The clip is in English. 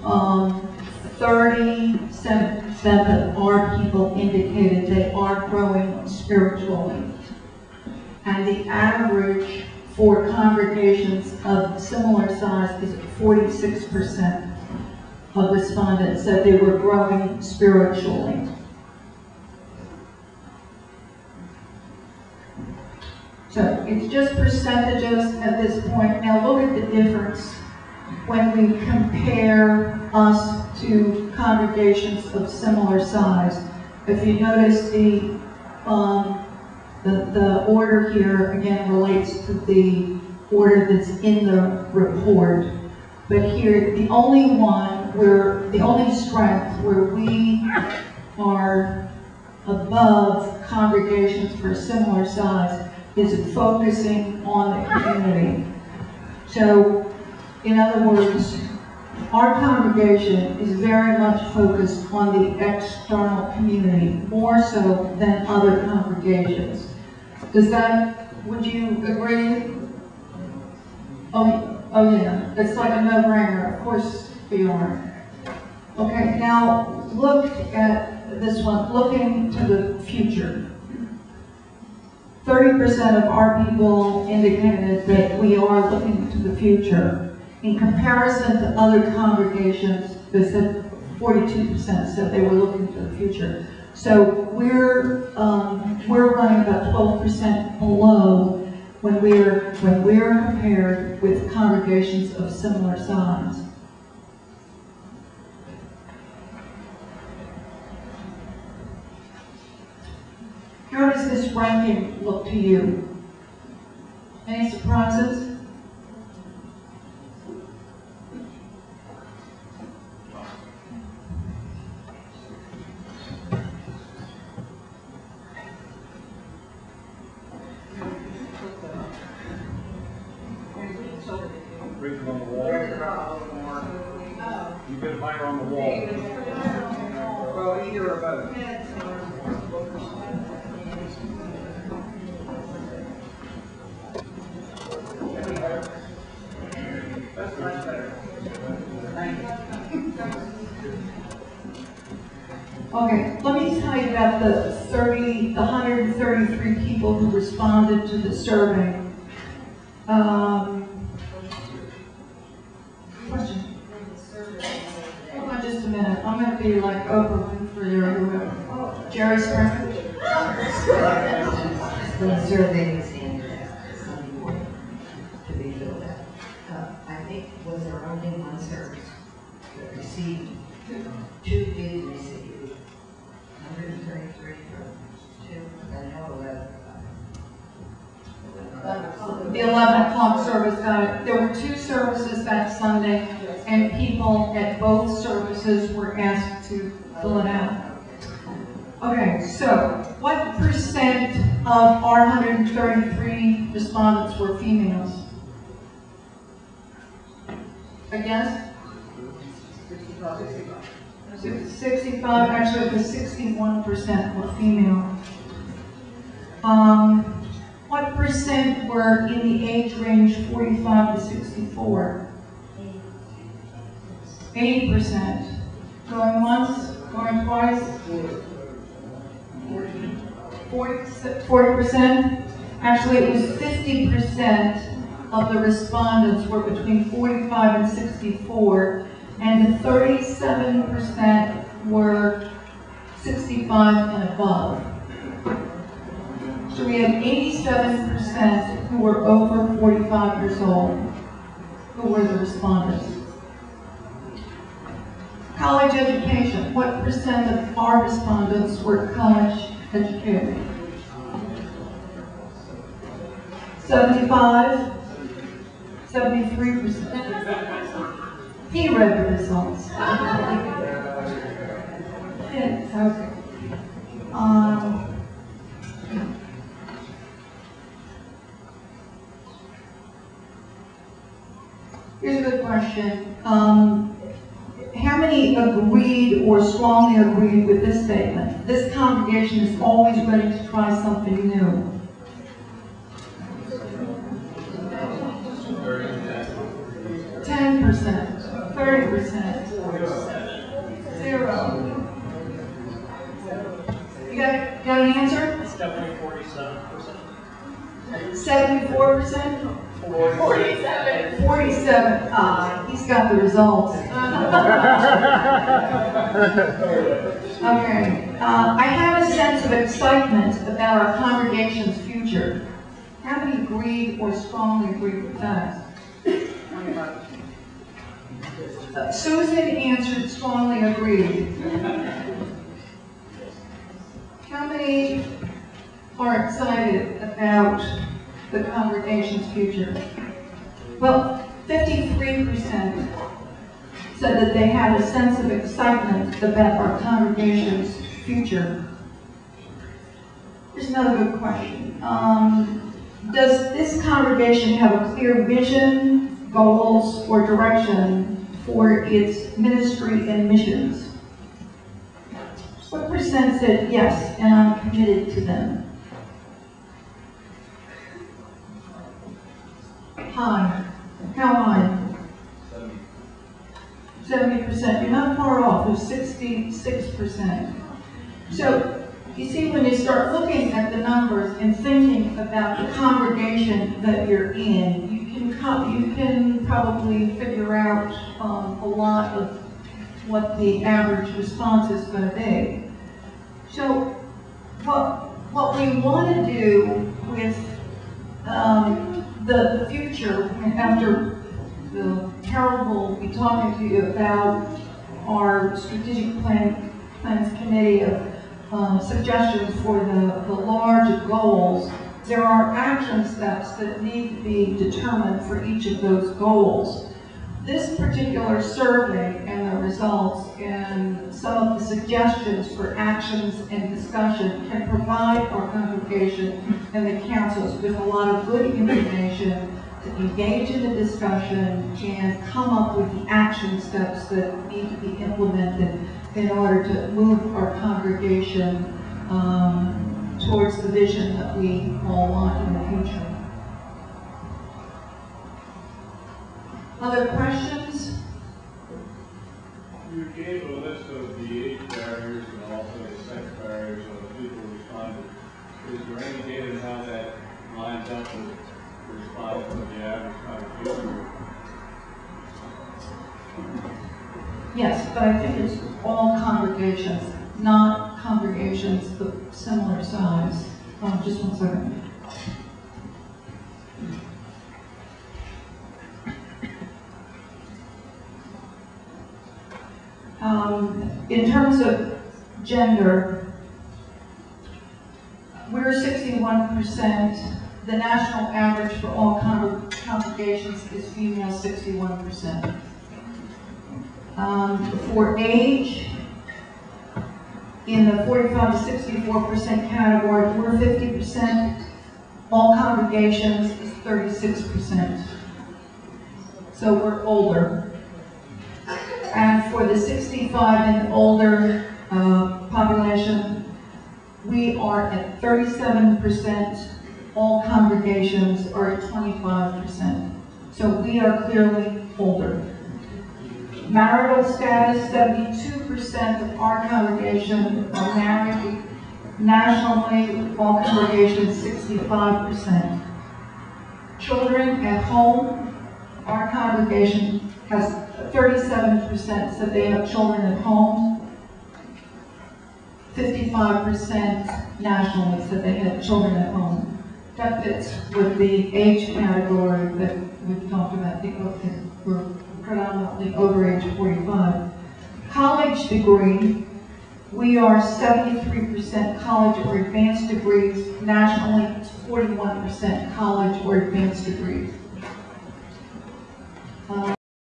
37 of our people indicated they are growing spiritually. And the average for congregations of similar size is 46% of respondents said they were growing spiritually. So it's just percentages at this point. Now look at the difference when we compare us to congregations of similar size. If you notice the order here again relates to the order that's in the report. But here, the only strength where we are above congregations for a similar size is focusing on the community. So, in other words, our congregation is very much focused on the external community, more so than other congregations. Would you agree? Oh yeah, it's like a no-brainer. Of course we are. Okay, now look at this one, looking to the future. 30% of our people indicated that we are looking to the future. In comparison to other congregations, they said 42% said they were looking to the future. So we're running about 12% below when we're compared with congregations of similar size. How does this ranking look to you? Any surprises? Written on the wall. You get higher on the wall. Well, either or both. That's much better. Thank you. Okay, let me tell you about the 133 people who responded to the survey. Question? Hold on just a minute. I'm going to be like Oprah Winfrey or whoever. Jerry Springer. The survey is handed out to be filled out. I think was there only one service that received, two did receive, 133 from two, I know 11. The 11 o'clock service got it. There were two services that Sunday, and people at both services were asked to fill it out. Okay, so what percent of our 133 respondents were females? I guess? 65, actually it was 61% were female. What percent were in the age range 45 to 64? 80%. Going once, going twice? 40%? Actually, it was 50% of the respondents were between 45 and 64, and 37% were 65 and above. So we had 87% who were over 45 years old, who were the respondents. College education. What percent of our respondents were college educated? 75, 73%. He read the results. Yes, okay. Here's a good question. How many agreed or strongly agreed with this statement? This congregation is always ready to try something new. 10%, 30%. 40%. 0. You got an answer? It's definitely 47%. 74%? 47. 47. He's got the results. Okay. I have a sense of excitement about our congregation's future. How many agree or strongly agree with that? Susan answered strongly agreed. How many are excited about the congregation's future? Well, 53% said that they had a sense of excitement about our congregation's future. Here's another good question. Does this congregation have a clear vision, goals, or direction for its ministry and missions? What percent said yes, and I'm committed to them? High. How high? 70%. You're not far off. There's 66%. So, you see, when you start looking at the numbers and thinking about the congregation that you're in, you can probably figure out a lot of what the average response is going to be. So, what we want to do with the future, after Harold will be talking to you about our strategic plans committee of suggestions for the large goals, there are action steps that need to be determined for each of those goals. This particular survey and the results and some of the suggestions for actions and discussion can provide our congregation and the councils with a lot of good information to engage in the discussion and come up with the action steps that need to be implemented in order to move our congregation towards the vision that we all want in the future. Other questions? You gave a list of the age barriers and also the sex barriers of the people who responded. Is there any data on how that lines up with the response of the average congregation? Yes, but I think it's all congregations, not congregations of similar size. Just one second. In terms of gender, we're 61%. The national average for all congregations is female, 61%. For age, in the 45 to 64% category, we're 50%. All congregations is 36%. So we're older. And for the 65 and older population, we are at 37%. All congregations are at 25%. So we are clearly older. Marital status, 72% of our congregation are married. Nationally, all congregations, 65%. Children at home, our congregation has 37% said they have children at home. 55% nationally said they had children at home. That fits with the age category that we've talked about. We're predominantly over age 45. College degree, we are 73% college or advanced degrees. Nationally, it's 41% college or advanced degrees.